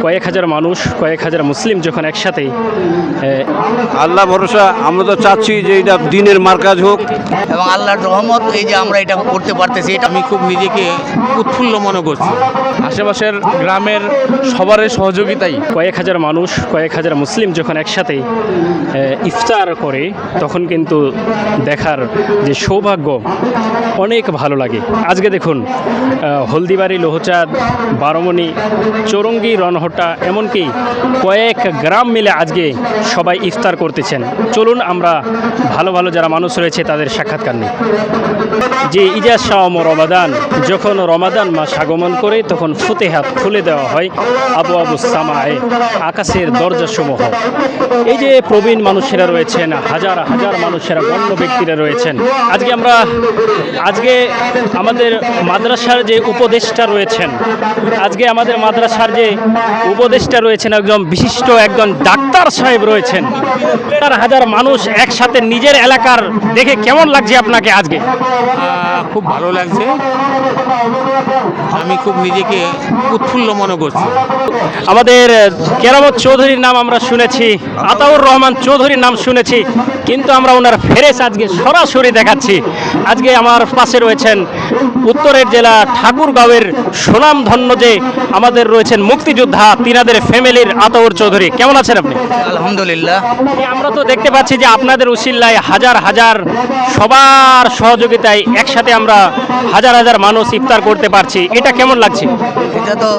কয়েক হাজার মানুষ, কয়েক হাজার মুসলিম যখন একসাথে আল্লাহ ভরসা, আমরা তো চাচ্ছি যে এটা দিনের মার্কাজ হোক এবং আল্লাহর রহমত এই যে আমরা এটা করতে পারতেছি, এটা আমি খুব নিজেকে উৎফুল্ল মনে করছি। আশেপাশের গ্রামের সবার সহযোগিতাই। কয়েক হাজার মানুষ, কয়েক হাজার মুসলিম যখন একসাথে ইফতার করে তখন কিন্তু দেখার যে সৌভাগ্য অনেক ভালো লাগে। আজকে দেখুন হলদিবাড়ি, লোহচাঁদ, বারোমণি, চৌরঙ্গি, রনহট্টা, এমনকি কয়েক গ্রাম মিলে আজকে সবাই ইফতার করতেছেন। চলুন আমরা ভালো ভালো যারা মানুষ রয়েছে তাদের সাক্ষাৎকার নিই। যে ইজাজ শাওম রমাদান, যখন রমাদান মাস আগমন করে তখন ফুতেহাত খুলে দেওয়া হয় আবু আবু সামায়ে, আকাশের দরজাসমূহ। এই যে প্রবীণ মানুষেরা রয়েছেন, হাজার হাজার মানুষেরা, গণ্য ব্যক্তিরা রয়েছেন। আজকে আমাদের মাদ্রাসার যে উপদেষ্টা রয়েছেন, একজন বিশিষ্ট একজন ডাক্তার সাহেব রয়েছেন। হাজার হাজার মানুষ একসাথে নিজের এলাকার দেখে কেমন লাগছে আপনাকে আজকে? খুব ভালো লাগছে, আমি খুব নিজেকে উৎফুল্ল মনে করছি। আমাদের কেরামত চৌধুরীর নাম আমরা শুনেছি, আতাউর রহমান চৌধুরীর নাম শুনেছি, কিন্তু আমরা ওনার ফেরেস আজকে সরাসরি দেখাচ্ছি। আজকে আমার পাশে রয়েছেন উত্তরের জেলা ঠাকুরগাঁওয়ের সুনামধন্য যে আমাদের রয়েছেন মুক্তিযোদ্ধা, তিনাদের ফ্যামিলির আতাউর চৌধুরী। কেমন আছেন আপনি? আলহামদুলিল্লাহ। আমরা তো দেখতে পাচ্ছি যে আপনাদের উসিল্লায় হাজার হাজার সবার সহযোগিতায় একসাথে আমরা হাজার হাজার মানুষ ইফতার করতে পারছি, এটা কেমন লাগছে? এটা তো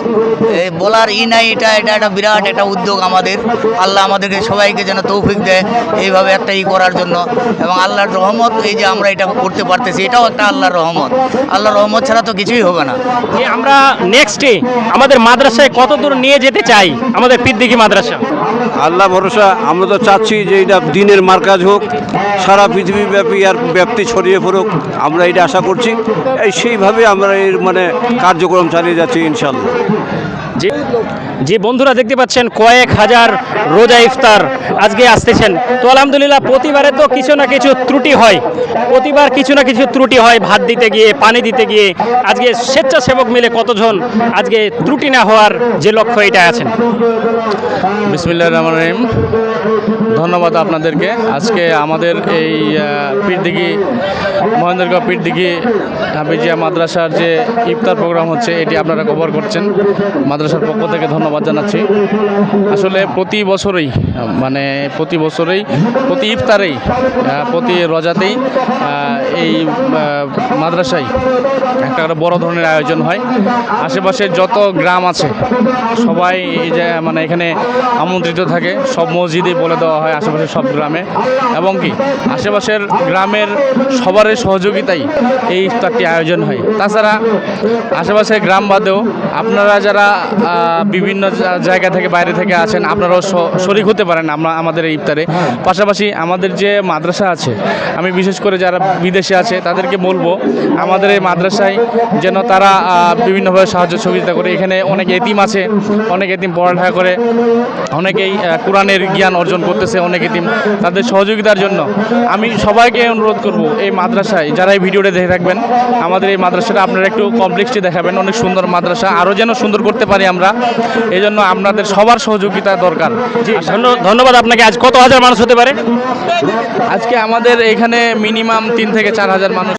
বলার নাই, এটা একটা বিরাট একটা উদ্যোগ আমাদের। আল্লাহ আমাদেরকে সবাইকে যেন তৌফিক দেয় এইভাবে একটা করার জন্য, এবং আল্লাহর রহমত এই যে আমরা এটা করতে পারতেছি, এটাও একটা আল্লাহর রহমত। আল্লাহর রহমত ছাড়া তো কিছুই হবে না। যে আমরা নেক্সটে আমাদের মাদ্রাসায় কত দূর নিয়ে যেতে চাই, আমাদের পীরদিঘি মাদ্রাসা? আল্লাহ ভরসা, আমরা তো চাচ্ছি যে এটা দিনের মার্কাজ হোক, সারা পৃথিবীব্যাপী আর ব্যাপ্তি ছড়িয়ে পড়ুক, আমরা এটা আশা করছি। সেইভাবে আমরা এর কার্যক্রম চালিয়ে যাচ্ছি ইনশাল্লাহ। যে বন্ধুরা দেখতে পাচ্ছেন কয়েক হাজার রোজা ইফতার আজকে আসতেছেন। তো আলহামদুলিল্লাহ, প্রতিবারে তো কিছু না কিছু ত্রুটি হয়, ভাত দিতে গিয়ে, পানি দিতে গিয়ে। আজকে স্বেচ্ছাসেবক মিলে কতজন আজকে ত্রুটি না হওয়ার যে লক্ষ্য, এটা আছেন? বিসমিল্লাহির রহমানির রহিম। ধন্যবাদ আপনাদেরকে। আজকে আমাদের এই পীরদিঘি, মহেন্দ্রগাঁও পীরদিঘি হাফিজিয়া মাদ্রাসার যে ইফতার প্রোগ্রাম হচ্ছে, এটি আপনারা কভার করছেন। মাদ্রাসার পক্ষ থেকে ধন্যবাদ জানাচ্ছি। আসলে প্রতি বছরেই প্রতি ইফতারেই, প্রতি রোজাতেই এই মাদ্রাসায় একটা বড় ধরনের আয়োজন হয়। আশেপাশের যত গ্রাম আছে সবাই যে এখানে আমন্ত্রিত থাকে। সব মসজিদেই বলে দেওয়া হয় আশেপাশের সব গ্রামে, এবং কি আশেপাশের গ্রামের সবার সহযোগিতায় এই ইফতারটি আয়োজন হয়। তাছাড়া আশেপাশের গ্রাম বাদেও আপনারা যারা বিভিন্ন জায়গা থেকে, বাইরে থেকে আছেন, আপনারাও শরীক হতে পারেন আমাদের এই ইফতারে। পাশাপাশি আমাদের যে মাদ্রাসা আছে, আমি বিশেষ করে যারা বিদেশে আছে তাদেরকে বলবো আমাদের এই মাদ্রাসায় যেন তারা বিভিন্নভাবে সাহায্য সহযোগিতা করে। এখানে অনেক এতিম আছে, অনেক এতিম পড়ালেখা করে, অনেকেই কোরআনের জ্ঞান অর্জন করতেছে, অনেক এতিম। তাদের সহযোগিতার জন্য আমি সবাইকে অনুরোধ করব, এই মাদ্রাসায় যারা এই ভিডিওটা দেখে থাকবেন, আমাদের এই মাদ্রাসাটা আপনারা একটু কমপ্লেক্সটি দেখাবেন। অনেক সুন্দর মাদ্রাসা, আরও যেন সুন্দর করতে পারি আমরা, এই জন্য আপনাদের সবার সহযোগিতা দরকার। ধন্যবাদ আপনাকে। আজ কত হাজার মানুষ হতে পারে? আজকে আমাদের এখানে মিনিমাম 3 থেকে 4 হাজার মানুষ।